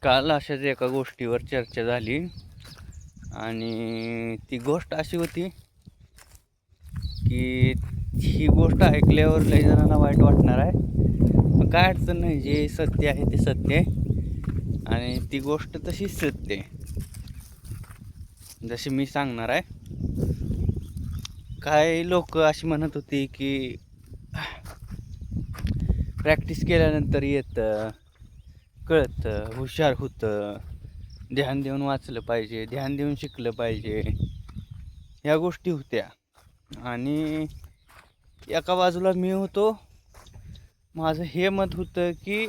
काल अशाच एका गोष्टीवर चर्चा झाली आणि ती गोष्ट अशी होती की ही गोष्ट ऐकल्यावर लई जणांना वाईट वाटणार आहे. पण काय अडचण नाही, जे सत्य आहे ते सत्य आहे आणि ती गोष्ट तशीच सत्य आहे जशी मी सांगणार आहे. काही लोक अशी म्हणत होती की प्रॅक्टिस केल्यानंतर येतं, कळतं, हुशार होतं, ध्यान देऊन वाचलं पाहिजे, ध्यान देऊन शिकलं पाहिजे, ह्या गोष्टी होत्या. आणि एका बाजूला मी होतो. माझं हे मत होतं की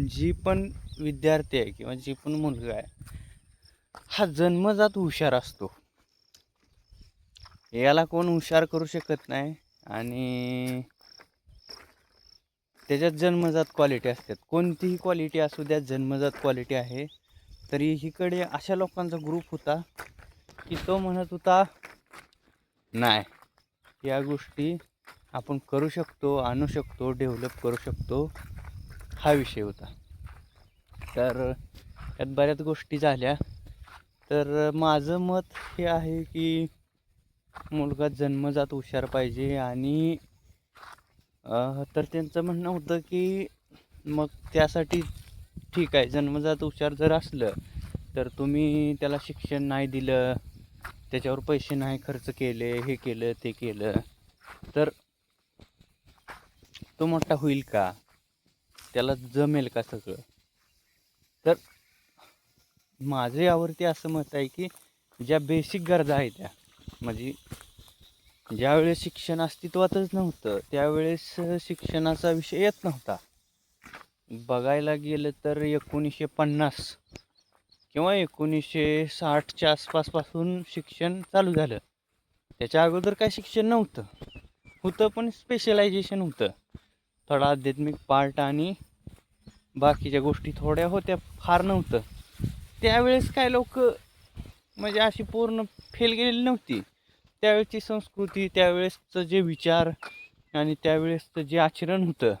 जी पण विद्यार्थी आहे किंवा जी पण मुलगा आहे हा जन्मजात हुशार असतो. याला कोण हुशार करू शकत नाही आणि त्याच्यात जन्मजात क्वालिटी असतात. कोणतीही क्वालिटी असू द्या, जन्मजात क्वालिटी आहे. तरी इकडे अशा लोकांचा ग्रुप होता की तो म्हणत होता नाही, या गोष्टी आपण करू शकतो, आणू शकतो, डेव्हलप करू शकतो, हा विषय होता. तर यात बऱ्याच गोष्टी झाल्या. तर माझं मत हे आहे की मुलगा जन्मजात हुशार पाहिजे. आणि तर त्यांचं म्हणणं होतं की मग त्यासाठी ठीक आहे, जन्मजात हुशार जर असलं तर तुम्ही त्याला शिक्षण नाही दिलं, त्याच्यावर पैसे नाही खर्च केले, हे केलं ते केलं, तर तो मोठा होईल का? त्याला जमेल का सगळं? तर माझं यावरती असं मत आहे की ज्या बेसिक गरजा आहेत त्या, म्हणजे ज्यावेळेस शिक्षण अस्तित्वातच नव्हतं त्यावेळेस शिक्षणाचा विषय येत नव्हता. बघायला गेलं तर 1950 किंवा 1960च्या आसपासपासून शिक्षण चालू झालं. त्याच्या अगोदर काय शिक्षण नव्हतं. होतं पण स्पेशलायझेशन होतं. थोडा आध्यात्मिक पार्ट आणि बाकीच्या गोष्टी थोड्या होत्या, फार नव्हतं. त्यावेळेस काय लोक म्हणजे अशी पूर्ण फेल गेलेली नव्हती. त्यावेळेसची संस्कृती, त्यावेळेसचं जे विचार आणि त्यावेळेसचं जे आचरण होतं,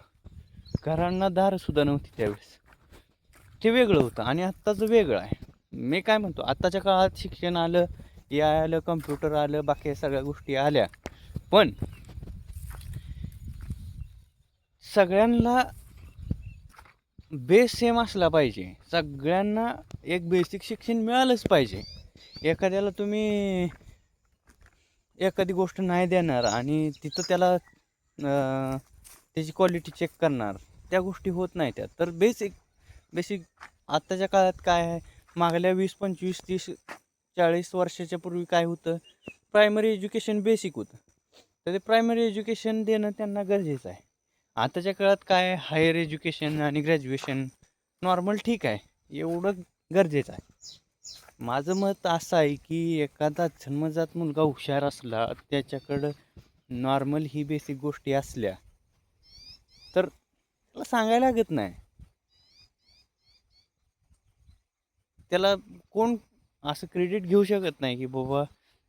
घरांना दारसुद्धा नव्हती त्यावेळेस, ते वेगळं होतं. आणि आत्ताचं वेगळं आहे. मी काय म्हणतो, आत्ताच्या काळात शिक्षण आलं, ए आय आलं, कम्प्युटर आलं, बाकी सगळ्या गोष्टी आल्या, पण सगळ्यांना बेस सेम असला पाहिजे. सगळ्यांना एक बेसिक शिक्षण मिळालंच पाहिजे. एखाद्याला तुम्ही एखादी गोष्ट नाही देणार आणि तिथं त्याला त्याची क्वालिटी चेक करणार, त्या गोष्टी होत नाही त्या. तर बेसिक आत्ताच्या काळात काय आहे, मागल्या 20, 25, 30, 40 वर्षाच्या पूर्वी काय होतं, प्रायमरी एज्युकेशन बेसिक होतं. तर ते प्रायमरी एज्युकेशन देणं त्यांना गरजेचं आहे. आताच्या काळात काय आहे, हायर एज्युकेशन आणि ग्रॅज्युएशन नॉर्मल ठीक आहे, एवढं गरजेचं आहे. माझं मत असं आहे की एखादा जन्मजात मुलगा हुशार असला, त्याच्याकडं नॉर्मल ही बेसिक गोष्टी असल्या, तर त्याला सांगायला लागत नाही. त्याला कोण असं क्रेडिट घेऊ शकत नाही की बाबा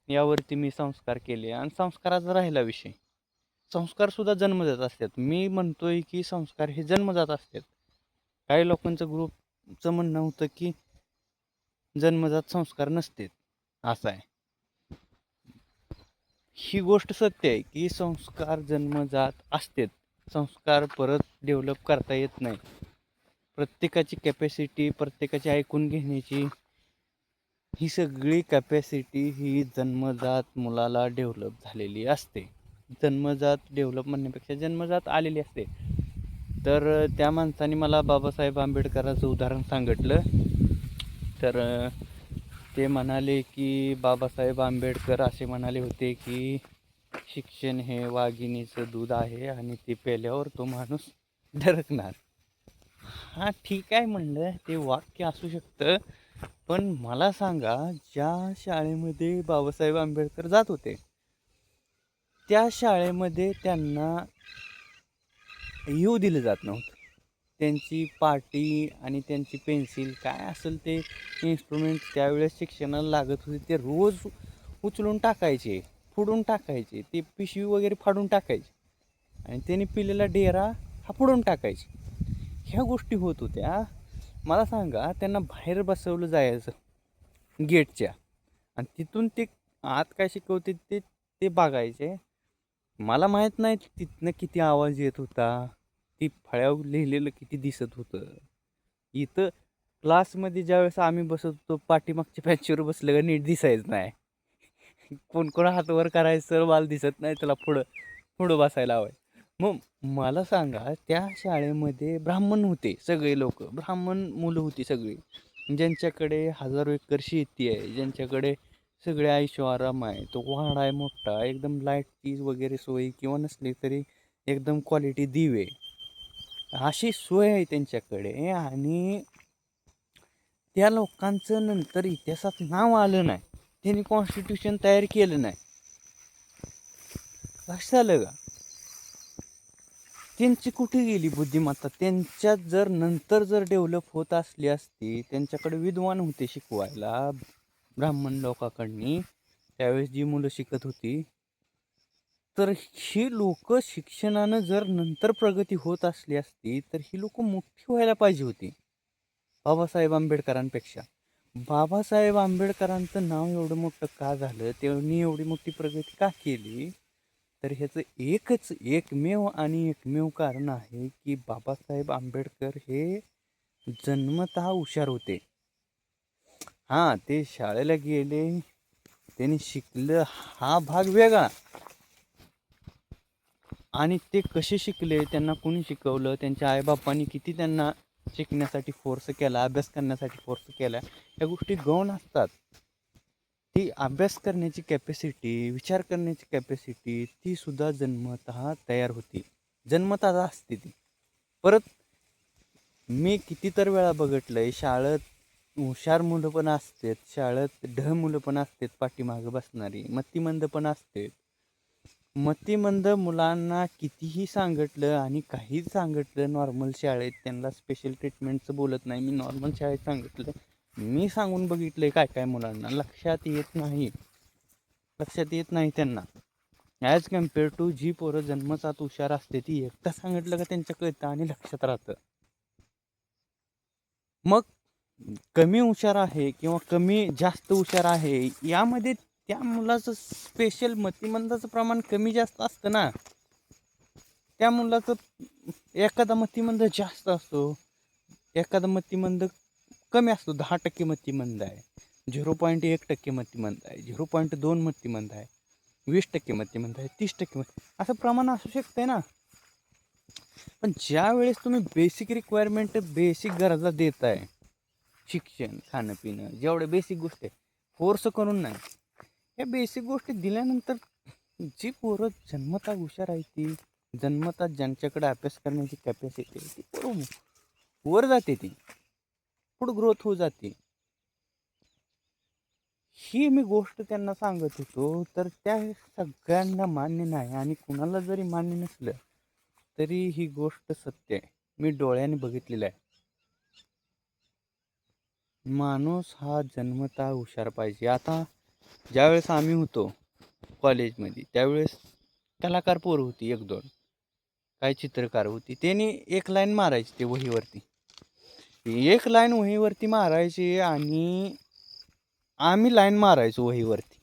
यावरती मी संस्कार केले. आणि संस्काराचा राहिला विषय, संस्कारसुद्धा जन्मजात असतात. मी म्हणतोय की संस्कार हे जन्मजात असतात. काही लोकांचं ग्रुपचं म्हणणं होतं की जन्मजात संस्कार नसतात, असं आहे. ही गोष्ट सत्य आहे की संस्कार जन्मजात असतात. संस्कार परत डेव्हलप करता येत नाही. प्रत्येकाची कॅपॅसिटी, प्रत्येकाची ऐकून घेण्याची ही सगळी कॅपॅसिटी ही जन्मजात मुलाला डेव्हलप झालेली असते. जन्मजात डेव्हलप म्हणण्यापेक्षा जन्मजात आलेली असते. तर त्या माणसाने मला बाबासाहेब आंबेडकरांचं उदाहरण सांगितलं. तर ते म्हणाले की बाबासाहेब आंबेडकर असे म्हणाले होते की शिक्षण हे वाघिणीचं दूध आहे आणि ते प्यायल्यावर तो माणूस डरकणार. हां, ठीक आहे म्हणलं, ते वाक्य असू शकतं. पण मला सांगा, ज्या शाळेमध्ये बाबासाहेब आंबेडकर जात होते त्या शाळेमध्ये त्यांना येऊ दिलं जात नव्हतं. त्यांची पाटी आणि त्यांची पेन्सिल काय असेल ते इन्स्ट्रुमेंट त्यावेळेस शिक्षणाला लागत होते, ते रोज उचलून टाकायचे, फोडून टाकायचे, ते पिशवी वगैरे फाडून टाकायचे आणि त्यांनी पिलेला डेरा हा फोडून टाकायचे. ह्या गोष्टी होत होत्या. मला सांगा, त्यांना बाहेर बसवलं जायचं गेटच्या, आणि तिथून ते आत काय शिकवते ते ते बघायचे. मला माहीत नाही तिथनं किती आवाज येत होता, ती फळ्यावर लिहिलेलं किती दिसत होतं. इथं क्लासमध्ये ज्यावेळेस आम्ही बसत होतो, पाठीमागच्या बेंचवर बसलं का नीट दिसायचं नाही. कोण कोण हात वर करायचं, मला दिसत नाही, त्याला पुढं पुढं बसायला हवंय. मग मला सांगा, त्या शाळेमध्ये ब्राह्मण होते सगळे लोक, ब्राह्मण मुलं होती सगळी, ज्यांच्याकडे हजारो एकर शेती आहे, ज्यांच्याकडे सगळे ऐशोआराम आहे, तो वाडा आहे मोठा एकदम, लाईटची वगैरे सोय किंवा नसली तरी एकदम क्वालिटी दिवे, अशी सोय आहे त्यांच्याकडे. आणि त्या लोकांचं नंतर इतिहासात नाव आलं नाही, त्यांनी कॉन्स्टिट्यूशन तयार केलं नाही. लक्षात आलं का? त्यांची कुठे गेली बुद्धिमत्ता? त्यांच्यात जर नंतर जर डेव्हलप होत असली असती, त्यांच्याकडे विद्वान होते शिकवायला ब्राह्मण लोकांकडनी, त्यावेळेस जी मुलं शिकत होती, तर ही लोक शिक्षणानं जर नंतर प्रगती होत असली असती, तर ही लोक मोठी व्हायला पाहिजे होती बाबासाहेब आंबेडकरांपेक्षा. बाबासाहेब आंबेडकरांचं नाव एवढं मोठं का झालं, त्यांनी एवढी मोठी प्रगती का केली, तर ह्याचं एकमेव आणि एकमेव कारण आहे की बाबासाहेब आंबेडकर हे जन्मतः हुशार होते. हां, ते शाळेला गेले, त्यांनी शिकलं, हा भाग वेगळा. आणि ते कसे शिकले, त्यांना कोणी शिकवलं, त्यांच्या आईबापांनी किती त्यांना शिकण्यासाठी फोर्स केला, अभ्यास करण्यासाठी फोर्स केला, या गोष्टी गौण असतात. ती अभ्यास करण्याची कॅपॅसिटी, विचार करण्याची कॅपॅसिटी, ती सुद्धा जन्मतः तयार होती, जन्मतः असते ती. परत मी कितीतर वेळा बघितलं आहे, शाळेत हुशार मुलं पण असतात, शाळेत ढ मुलं पण असतात, पाठीमागं बसणारी मतिमंद पण असतात. मतिमंद मुलांना कितीही सांगितलं आणि काहीच सांगितलं नॉर्मल शाळेत, त्यांना स्पेशल ट्रीटमेंटचं बोलत नाही मी, नॉर्मल शाळेत सांगितलं, मी सांगून बघितलंय काय काय मुलांना लक्षात येत नाही, लक्षात येत नाही त्यांना. ॲज कम्पेअर टू जी पोरं जन्मजात हुशार असते, ती एकदा सांगितलं का त्यांच्या कळतं आणि लक्षात राहतं. मग कमी हुशार आहे किंवा कमी जास्त हुशार आहे, यामध्ये त्या मुलाचं स्पेशल मतिमंदाचं प्रमाण कमी जास्त असतं ना. त्या मुलाचं एखादा मतिमंद जास्त असतो, एखादा मतिमंद कमी असतो. 10% मतिमंद आहे, 0.1% मतिमंद आहे, 0.2 मतिमंद आहे, 20% मतिमंद आहे, 30% असं प्रमाण असू शकतंय ना. पण ज्या वेळेस तुम्ही बेसिक रिक्वायरमेंट, बेसिक गरजा देताय, शिक्षण, खाणं पिणं, जेवढ्या बेसिक गोष्टी आहे, फोर्स करून नाही, या बेसिक गोष्टी दिल्यानंतर जी पोरं जन्मतः हुशार आहे, ती जन्मतः ज्यांच्याकडे अभ्यास करण्याची कॅपॅसिटी आहे, ती पोरं वर जाते, ती पुढं ग्रोथ होत जाते. ही मी गोष्ट त्यांना सांगत होतो, तर त्या सगळ्यांना मान्य नाही. आणि कुणाला जरी मान्य नसलं तरी ही गोष्ट सत्य आहे, मी डोळ्याने बघितलेलं आहे. माणूस हा जन्मतः हुशार पाहिजे. आता ज्यावेळेस आम्ही होतो कॉलेजमध्ये, त्यावेळेस कलाकार पोरं होती, 1-2 काही चित्रकार होती, त्यांनी एक लाईन मारायची, ते वहीवरती एक लाईन वहीवरती मारायची आणि आम्ही लाईन मारायचो वहीवरती,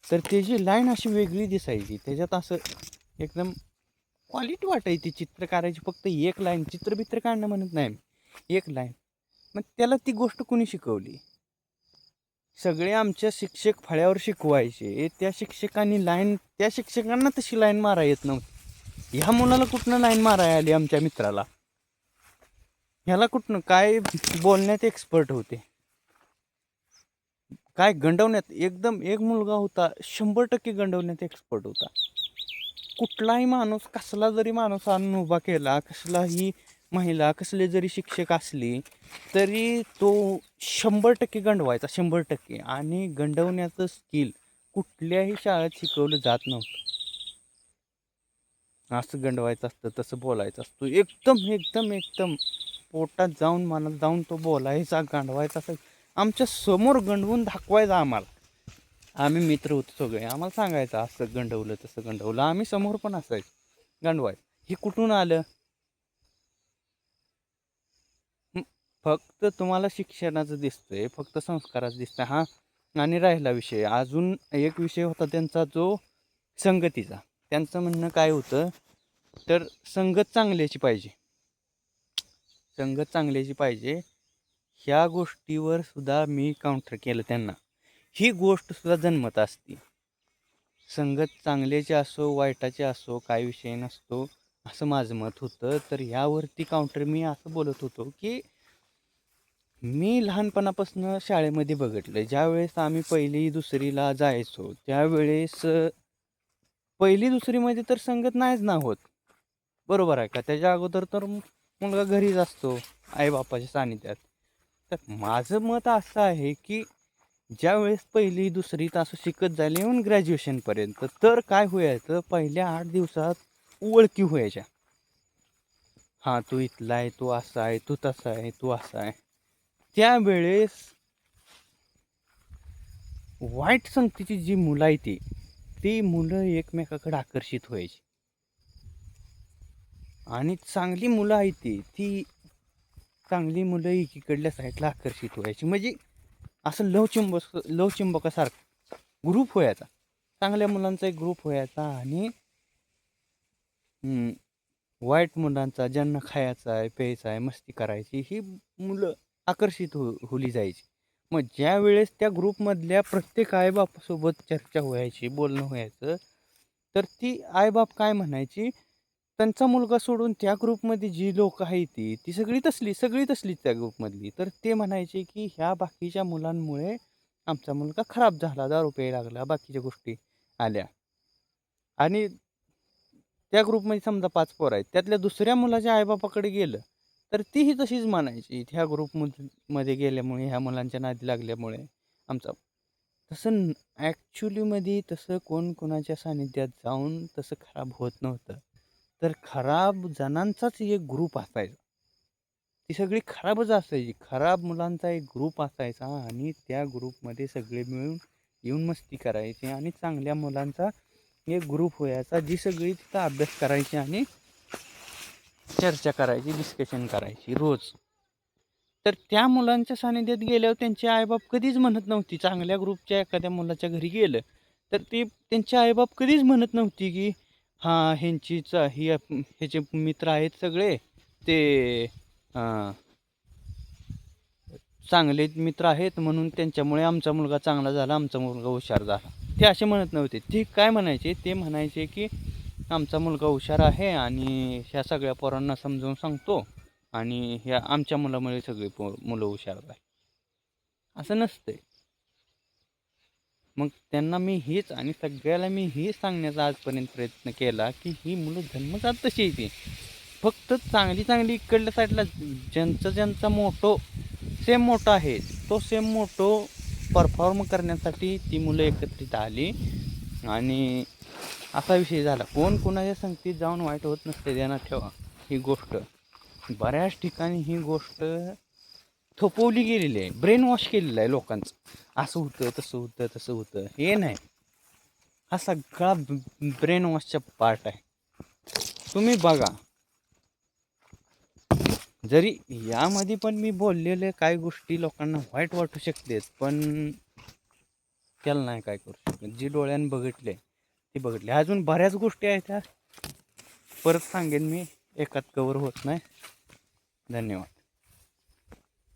तर त्याची लाईन अशी वेगळी दिसायची, त्याच्यात असं एकदम क्वालिटी वाटायची चित्र काढायची. फक्त एक लाईन, चित्रबित्र काढणं म्हणत नाही, एक लाईन. मग त्याला ती गोष्ट कोणी शिकवली? सगळे आमच्या शिक्षक फळ्यावर शिकवायचे, त्या शिक्षकांनी लाईन, त्या शिक्षकांना तशी लाईन मारा येत नव्हती. ह्या मुलाला कुठनं लाईन मारायला आली, आमच्या मित्राला, ह्याला कुठनं काय बोलण्यात एक्सपर्ट होते, काय गंडवण्यात, एकदम एक मुलगा होता 100% गंडवण्यात एक्सपर्ट होता. कुठलाही माणूस, कसला जरी माणूस आणून उभा केला, कसलाही महिला, कसले जरी शिक्षक असली, तरी तो 100% गंडवायचा, 100%. आणि गंडवण्याचं स्किल कुठल्याही शाळेत शिकवलं जात नव्हतं. असं गंडवायचं असतं, तसं बोलायचं असतं, एकदम एकदम एकदम पोटात जाऊन, मनात जाऊन तो बोलायचा, गांडवायचा, असं आमच्या समोर गंडवून दाखवायचा आम्हाला. आम्ही मित्र होतो सगळे, आम्हाला सांगायचं असं गंडवलं, तसं गंडवलं, आम्ही समोर पण असायचं गंडवायचं. हे कुठून आलं? फक्त तुम्हाला शिक्षणाचं दिसतंय, फक्त संस्काराचं दिसतंय. हां, आणि राहिला विषय, अजून एक विषय होता त्यांचा जो संगतीचा. त्यांचं म्हणणं काय होतं, तर संगत चांगल्याची पाहिजे, संगत चांगल्याची पाहिजे. ह्या गोष्टीवर सुद्धा मी काउंटर केलं त्यांना. ही गोष्ट सुद्धा जन्मत असते. संगत चांगल्याची असो वाईटाची असो काही विषय नसतो, असं माझं मत होतं. तर ह्यावरती काउंटर मी असं बोलत होतो की मी लहानपणापासून शाळेमध्ये बघितलं, ज्यावेळेस आम्ही पहिली दुसरीला जायचो त्यावेळेस पहिली दुसरीमध्ये तर संगत नाहीच ना होत, बरोबर आहे का? त्याच्या अगोदर तर मुलगा घरीच असतो आईबापाच्या सानिध्यात. तर माझं मत असं आहे की ज्यावेळेस पहिली दुसरीत असं शिकत जायला येऊन ग्रॅज्युएशनपर्यंत तर काय व्हायचं, पहिल्या 8 दिवसात ओळखी व्हायच्या. हां, तू इथला आहे, तू असा आहे, तू तसा आहे, तू असा आहे. त्यावेळेस वाईट संगतीची जी मुलं आहे ती मुलं एकमेकाकडे आकर्षित व्हायची आणि चांगली मुलं आहे ती चांगली मुलं एकीकडल्या साईडला आकर्षित व्हायची. म्हणजे असं लवचुंबकासारखं ग्रुप व्हायचा, चांगल्या मुलांचा एक ग्रुप व्हायचा आणि वाईट मुलांचा, ज्यांना खायचा आहे प्यायचा आहे मस्ती करायची, ही मुलं आकर्षित होली जायची. मग ज्या वेळेस त्या ग्रुपमधल्या प्रत्येक आईबापासोबत चर्चा व्हायची, बोलणं व्हायचं, तर ती आईबाप काय म्हणायची, त्यांचा मुलगा सोडून त्या ग्रुपमध्ये जी लोक आहेत ती सगळी तसलीच त्या ग्रुपमधली. तर ते म्हणायचे की ह्या बाकीच्या मुलांमुळे आमचा मुलगा खराब झाला, दारू प्यायला लागला, बाकीच्या गोष्टी आल्या. आणि त्या ग्रुपमध्ये समजा 5 पोरं आहेत, त्यातल्या दुसऱ्या मुलाच्या आईबापाकडे गेलं तर तीही तशीच म्हणायची, ह्या ग्रुपमध्ये गेल्यामुळे, ह्या मुलांच्या नादी लागल्यामुळे आमचा. तसं ॲक्च्युलीमध्ये तसं कोण कोणाच्या सानिध्यात जाऊन तसं खराब होत नव्हतं. तर खराब जणांचाच एक ग्रुप असायचा, ती सगळी खराबच असायची. खराब मुलांचा एक ग्रुप असायचा आणि त्या ग्रुपमध्ये सगळे मिळून येऊन मस्ती करायची आणि चांगल्या मुलांचा एक ग्रुप व्हायचा, जी सगळी तिथं अभ्यास करायची आणि चर्चा करायची, डिस्कशन करायची रोज. तर त्या मुलांच्या सानिध्यात गेल्यावर त्यांचे आईबाप कधीच म्हणत नव्हती, चांगल्या ग्रुपच्या एखाद्या मुलाच्या घरी गेलं तर ते त्यांचे आईबाप कधीच म्हणत नव्हती की हां, ह्याचे मित्र आहेत सगळे, ते चांगले मित्र आहेत म्हणून त्यांच्यामुळे आमचा मुलगा चांगला झाला, आमचा मुलगा हुशार झाला. ते असे म्हणत नव्हते. ते काय म्हणायचे, ते म्हणायचे की आमचा मुलगा हुशार आहे आणि ह्या सगळ्या पोरांना समजावून सांगतो आणि ह्या आमच्या मुलामुळे सगळी मुलं हुशार आहे. असं नसतंय. मग त्यांना मी हेच आणि सगळ्याला मी हेच सांगण्याचा आजपर्यंत प्रयत्न केला की ही मुलं जन्मजात तशी येते, फक्त चांगली इकडल्या साईडला ज्यांचा मोठो सेम मोठा आहे, तो सेम मोठो परफॉर्म करण्यासाठी ती मुलं एकत्रित आली आणि असा विषय झाला. कोण कोणाच्या संगतीत जाऊन वाईट होत नसते, ध्यानात ठेवा ही गोष्ट. बऱ्याच ठिकाणी ही गोष्ट थोपवली गेलेली आहे, ब्रेन वॉश केलेलं आहे लोकांचं. असं होतं, तसं होतं, हे नाही. हा सगळा ब्रेन वॉशचा पार्ट आहे. तुम्ही बघा, जरी यामध्ये पण मी बोललेले काही गोष्टी लोकांना वाईट वाटू शकतात, पण त्याला नाही काय करू शकत. जी डोळ्यानं बघितले ते बघितले. अजून बऱ्याच गोष्टी आहेत त्या परत सांगेन मी, एकात कवर होत नाही. धन्यवाद.